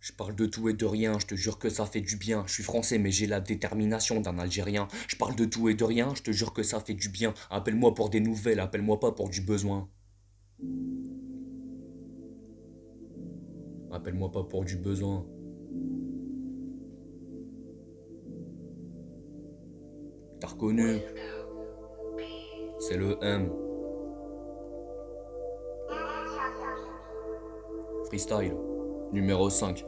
Je parle de tout et de rien, je te jure que ça fait du bien. Je suis français mais j'ai la détermination d'un Algérien. Je parle de tout et de rien, je te jure que ça fait du bien. Appelle-moi pour des nouvelles, appelle-moi pas pour du besoin. Appelle-moi pas pour du besoin. T'as reconnu? C'est le M. Freestyle. Numéro 5.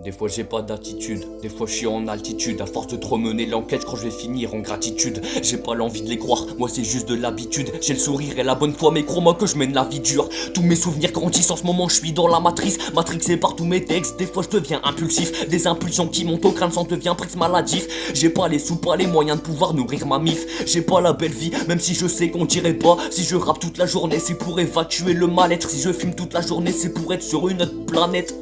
Des fois j'ai pas d'attitude, des fois je suis en altitude. À force de trop mener l'enquête, je crois que je vais finir en gratitude. J'ai pas l'envie de les croire, moi c'est juste de l'habitude. J'ai le sourire et la bonne foi, mais crois-moi que je mène la vie dure. Tous mes souvenirs grandissent en ce moment, je suis dans la matrice. Matrixé par tous mes textes, des fois je deviens impulsif. Des impulsions qui montent au crâne, sans devient presque maladif. J'ai pas les sous, pas les moyens de pouvoir nourrir ma mif. J'ai pas la belle vie, même si je sais qu'on dirait pas. Si je rappe toute la journée, c'est pour évacuer le mal-être. Si je fume toute la journée, c'est pour être sur une autre planète.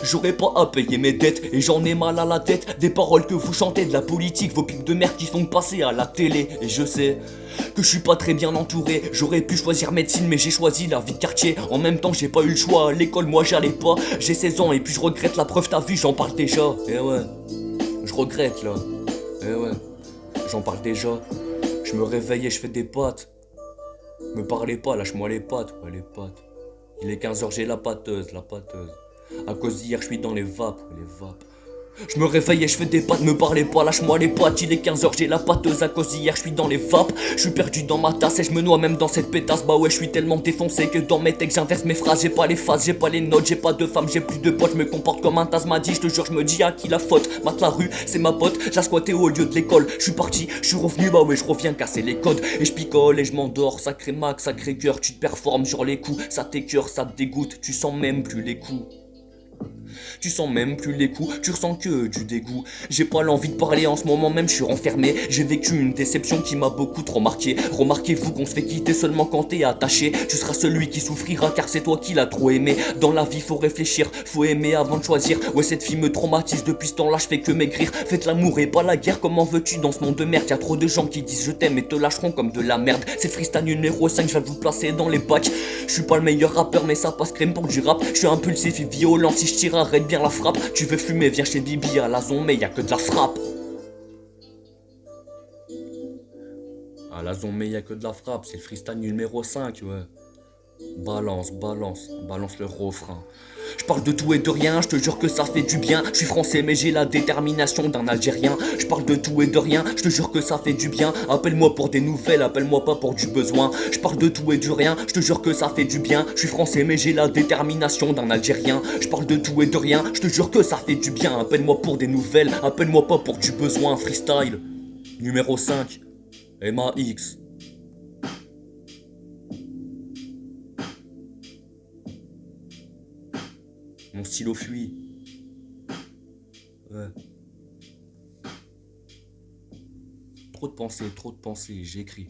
J'aurais pas à payer mes dettes et j'en ai mal à la tête. Des paroles que vous chantez, de la politique, vos pubs de merde qui font passer à la télé. Et je sais que je suis pas très bien entouré. J'aurais pu choisir médecine mais j'ai choisi la vie de quartier. En même temps j'ai pas eu le choix, à l'école moi j'allais pas. J'ai 16 ans et puis je regrette, la preuve t'as vu, j'en parle déjà. Eh ouais, je regrette là. Eh ouais, j'en parle déjà. Je me réveille et je fais des pattes. Me parlez pas, lâche-moi les pattes, ouais les pattes. Il est 15h, j'ai la pâteuse, la pâteuse. À cause d'hier, je suis dans les vapes, les vapes. Je me réveille et je fais des pattes, me parlez pas, lâche-moi les pattes. Il est 15h, j'ai la pâteuse, à cause d'hier, je suis dans les vapes. Je suis perdu dans ma tasse et je me noie même dans cette pétasse. Bah ouais, je suis tellement défoncé que dans mes textes j'inverse mes phrases. J'ai pas les phases, j'ai pas les notes, j'ai pas de femme, j'ai plus de potes. Je me comporte comme un tasmadi, je te jure, je me dis à qui la faute. Mate la rue, c'est ma pote, j'ai squatté au lieu de l'école. Je suis parti, je suis revenu, bah ouais, je reviens casser les codes. Et je picole et je m'endors, sacré max, sacré cœur. Tu te performes sur les coups, ça t'écœure, ça te dégoûte, tu sens même plus les coups. Tu sens même plus les coups, tu ressens que du dégoût. J'ai pas l'envie de parler en ce moment même, je suis renfermé. J'ai vécu une déception qui m'a beaucoup trop marqué. Remarquez-vous qu'on se fait quitter seulement quand t'es attaché. Tu seras celui qui souffrira car c'est toi qui l'as trop aimé. Dans la vie faut réfléchir, faut aimer avant de choisir. Ouais, cette fille me traumatise, depuis ce temps là je fais que maigrir. Faites l'amour et pas la guerre, comment veux-tu dans ce monde de merde? Y'a trop de gens qui disent je t'aime et te lâcheront comme de la merde. C'est freestyle numéro 5, je vais vous placer dans les bacs. Je suis pas le meilleur rappeur mais ça passe crème pour du rap. Je suis impulsif et violent, si je tire arrête bien la frappe. Tu veux fumer, viens chez Bibi à la zone mais y'a que de la frappe. À la zone mais y'a que de la frappe, c'est le freestyle numéro 5, ouais. Balance, balance, balance le refrain. Je parle de tout et de rien, je te jure que ça fait du bien. Je suis français mais j'ai la détermination d'un Algérien. Je parle de tout et de rien, je te jure que ça fait du bien. Appelle-moi pour des nouvelles, appelle-moi pas pour du besoin. Je parle de tout et de rien, je te jure que ça fait du bien. Je suis français mais j'ai la détermination d'un Algérien. Je parle de tout et de rien, je te jure que ça fait du bien. Appelle-moi pour des nouvelles, appelle-moi pas pour du besoin. Freestyle numéro 5, MAX. Mon stylo fuit. Ouais. Trop de pensées, j'écris.